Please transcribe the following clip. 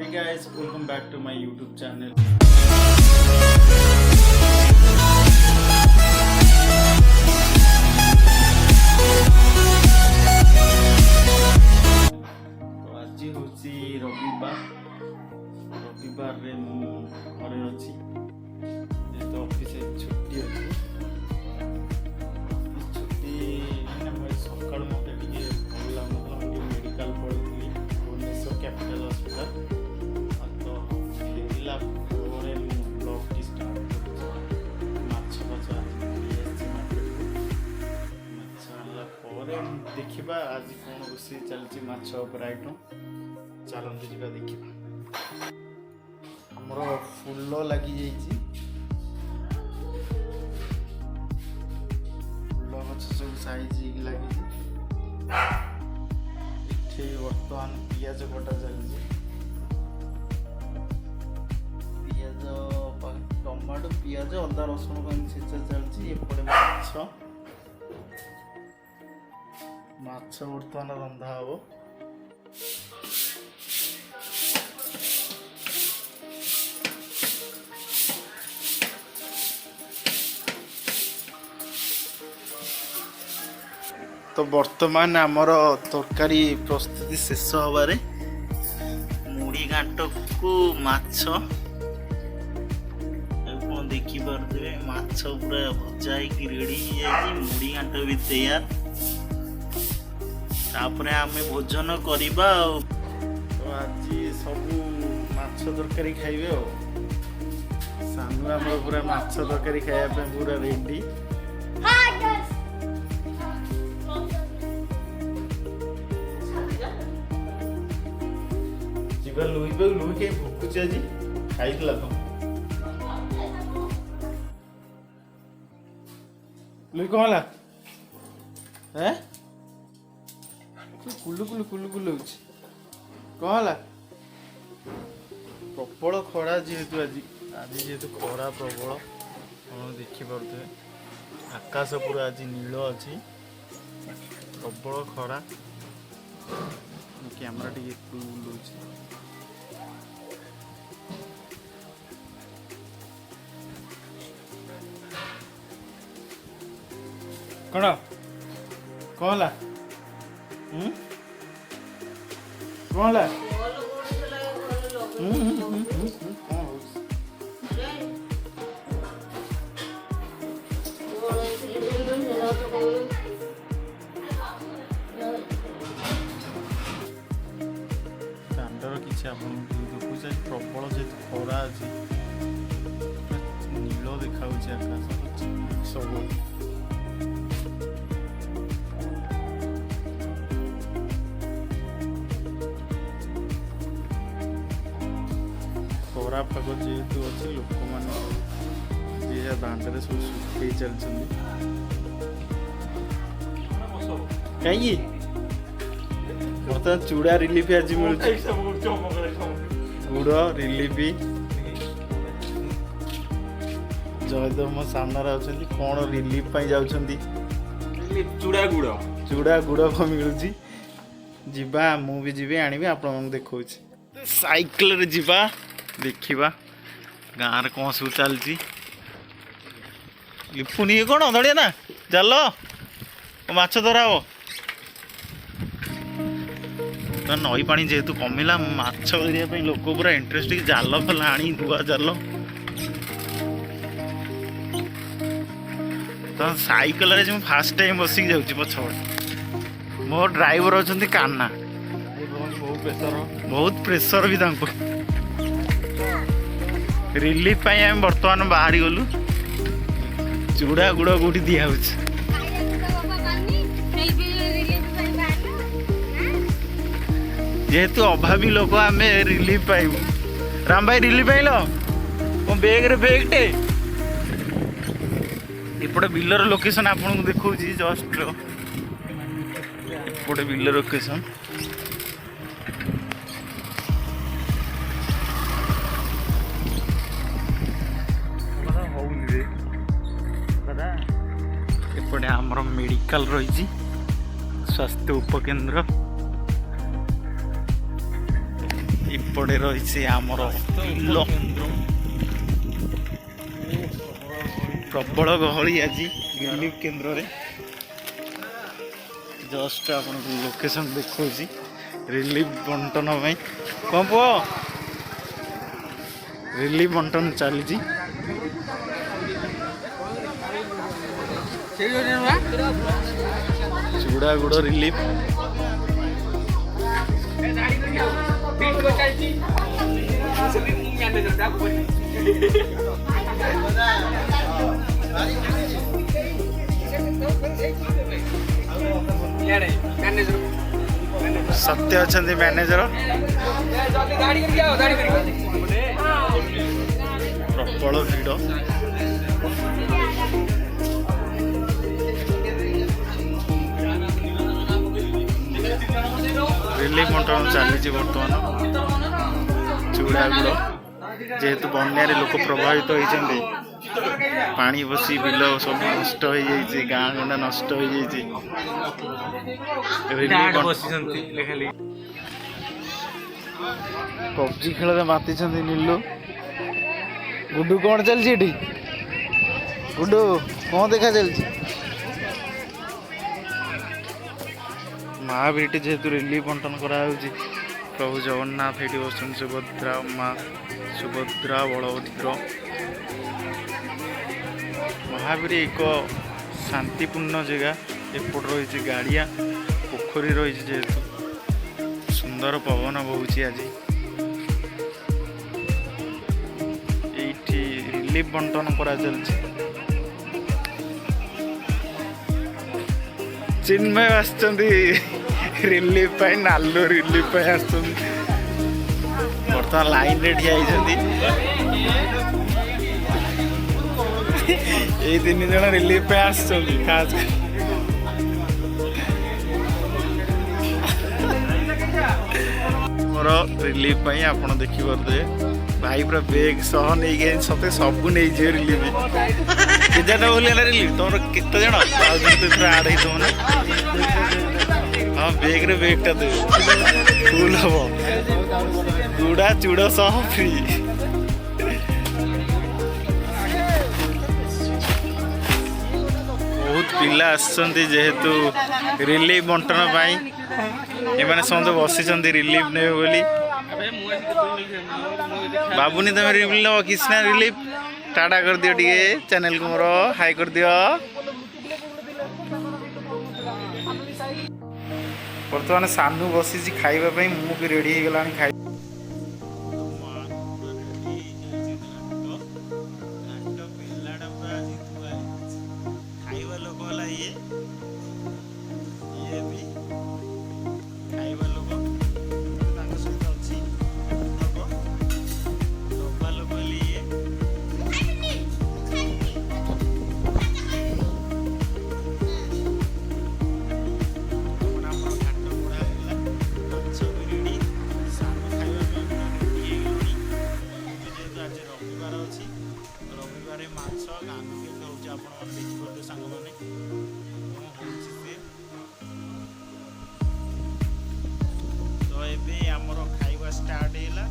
Hey guys, welcome back to my YouTube channel. तो आज होची रविवार रे मु घरे अछि जे तो ऑफिस छुट्टी अछि छुट्टी मैं सकाळ मते ଟିକେ ଭଲ ଲାଗୁନଥିଲା मेडिकल पड़ती भुवनेश्वर कैपिटल हॉस्पिटल तो फेरिला ପରେ ब्लॉग टी स्टार्ट माछ बजा माछ आनला ପରେ देखिबा आज कोन रोषे चलची माछ ऊपर आइटम चलंतु जिबा देखिबा हमरो फुल्लो लागि जाईची फुल्लो माछ सब साइज लागि इथे वर्तमान पियाज कटा चलची पियाज टमाटो पियाज अदा रसुण पानी छेचा चलची एपटे माछ वर्तमान रंधा हबो तो वर्तमान आमर तरकारी प्रस्तुति शेष हबारे मुड़ी घाट को माछ देखी पारे माछ पूरा भजा रेडी मुड़ी घाट भी तैयार तापरे आमे भोजन करिबा तो आज सब माछ तरकारी खाइबे सानू आम पूरा माछ तरकारी खाइबा पे पूरा रेडी लुई के भुकुच आज खाई तो लुई कौन है कुलु कुलु कुलु कुलु कौन है प्रबल खरा जेहेतु आज जेहेतु खरा प्रबल देखिपे आकाश पूरा आज नील अच्छी प्रबल खरा कैमरा टी बुलाऊँ कौन कौन है कौन है दांडर किसी आप देखुचे प्रबल जे खरा अच्छी नील देखा आकाश सब खरा पाग जेहेतु अच्छे लोक मैंने दांडे सब सुखई चलती कहीं बर्तमान चूड़ा रिलीफ आज मिलूँ गुड़ रिलीफ जयदेव मो सामने अच्छा कौन रिलीफ जाऊँगी चूड़ा गुड़ कौन मिलूँ जीवा मु भी जी आनी आप देखा साइकिल रे जीवा देखा गाँव कौन सब चलती लिपुनी कौन धड़िया ना जाल माछ धरा हम तो नई पानी जेहेतु कमिला माछ धरने लोक पूरा इंटरेस्ट जाल फल आनी नुआ जाल तो साइकिल रे फास्ट टाइम बसिक जाऊँगी पछपटे मो ड्राइवर अच्छा कान्ना बहुत प्रेसर भी रिलीफ आम बर्तमान बाहरी गलु चूड़ा गुड़ कौटी दिया जेहेतु अभावी लोक आम रिलीफ पाइबू राम भाई रिलीफ पाइल मो बैग रे बैगटे एपटे बिलर लोकेशन आपको देखा जस्ट एपटे बिलर लोकेशन एपटे आमर मेडिकल रही स्वास्थ्य उपकेन्द्र ଏପଟେ ରହିଛି ଆମର ବିଲ। ପ୍ରବଳ ଗହଳି ଆଜି ରିଲିଫ କେନ୍ଦ୍ରରେ। ଜଷ୍ଟ ଆପଣଙ୍କୁ ଲୋକେସନ ଦେଖାଉଛି ରିଲିଫ ବଣ୍ଟନ ପାଇଁ। କ'ଣ ପୁଅ ରିଲିଫ ବଣ୍ଟନ ଚାଲିଛି। ଚୁଡ଼ା ଗୁଡ଼ ରିଲିଫ। ସତ୍ୟ ଅଛନ୍ତି ମ୍ୟାନେଜର। ପ୍ରବଳ ଭିଡ଼। ରିଲିଫ ବଣ୍ଟନ ଚାଲିଛି ବର୍ତ୍ତମାନ। ଚୁଡ଼ା ଗୁଡ଼ ଯେହେତୁ ବନ୍ୟାରେ ଲୋକ ପ୍ରଭାବିତ ହୋଇଛନ୍ତି, ପାଣି ବସି ବିଲ ସବୁ ନଷ୍ଟ ହୋଇଯାଇଛି, ଗାଁ ଗଣ୍ଡା ନଷ୍ଟ ହୋଇଯାଇଛି। ପବଜି ଖେଳରେ ମାତିଛନ୍ତି ନିଲୁ। ଗୁଡୁ କ'ଣ ଚାଲିଛି ଏଠି? ଗୁଡୁ କ'ଣ ଦେଖା ଚାଲିଛି? ମହାବୀରଟି ଯେହେତୁ ରିଲିଫ ବଣ୍ଟନ କରାଯାଉଛି, ପ୍ରଭୁ ଜଗନ୍ନାଥ ଏଠି ବସୁଛନ୍ତି, ସୁଭଦ୍ରା ମା ସୁଭଦ୍ରା ବଳଭଦ୍ର। ମହାବୀର ଏକ ଶାନ୍ତିପୂର୍ଣ୍ଣ ଜାଗା। ଏପଟେ ରହିଛି ଗାଡ଼ିଆ, ପୋଖରୀ ରହିଛି, ଯେହେତୁ ସୁନ୍ଦର ପବନ ବହୁଛି ଆଜି। ଏଇଠି ରିଲିଫ ବଣ୍ଟନ କରାଯାଉଛି। ଚିନ୍ମୟ ଆସିଛନ୍ତି ରିଲିଫ ପାଇଁ, ନାଲୁ ରିଲିଫ ପାଇଁ ଆସୁଛନ୍ତି। ବର୍ତ୍ତମାନ ଲାଇନରେ ଠିଆ ହେଇଛନ୍ତି। ଏଇ 3 ଜଣ ରିଲିଫ ପାଇଁ ଆସୁଛନ୍ତି। ଖାସ୍ ମୋର ରିଲିଫ ପାଇଁ ଆପଣ ଦେଖିପାରୁଥିବେ, ଭାଇ ପୁରା ବେଗ ସହ ନେଇକି ସତେ ସବୁ ନେଇଯିବେ ରିଲିଫ। କେଜାଟା ବୋଲି ହେଲା ରିଲିଫ। ତମର କେତେ ଜଣ ଆଉ ଆଡ୍ ହେଇଥିବ ନା? ହଁ, ବେଗରେ ବେଗଟା ଦେବେ, ଫୁଲ ହବ। ଗୁଡ଼ା ଚୁଡ଼ା ସହ ଫ୍ରି। ବହୁତ ପିଲା ଆସିଛନ୍ତି ଯେହେତୁ ରିଲିଫ ବଣ୍ଟନ ପାଇଁ। ଏମାନେ ସମସ୍ତେ ବସିଛନ୍ତି ରିଲିଫ ନେବେ ବୋଲି। ବାବୁନି ତମେ ରିଲିଫ ନେବ? କିଛି ନା ରିଲିଫ ଟାଟା କରିଦିଅ, ଟିକେ ଚ୍ୟାନେଲକୁ ମୋର ହାଇ କରିଦିଅ। ବର୍ତ୍ତମାନ ସାନୁ ବସିଛି ଖାଇବା ପାଇଁ, ମୁଁ ବି ରେଡ଼ି ହେଇଗଲାଣି ଖାଇବା। ଲୋକ ହେଲା ଇଏ ବି ଖାଇବା ଲୋକ, ତାଙ୍କ ସହିତ ଅଛି ଡବା ଲୋକ ହେଲେ ଇଏ। ଆମର ଘାଟ ପୋଡ଼ା ହେଲା, ମାଛ ବିରିଡ଼ି, ସାନ ଖାଇବା ପାଇଁ ରେଡ଼ି ହେଇଗଲାଣି। ଯେହେତୁ ଆଜି ରବିବାର ଅଛି, ରବିବାରେ ମାଛ ଗାଁକୁ କେମିତି ହେଉଛି ଆପଣମାନେ ଦେଖିପାରୁଥିବେ ସାଙ୍ଗମାନେ। ତ ଏବେ ଆମର ଖାଇବା ଷ୍ଟାର୍ଟ ହେଇଗଲା।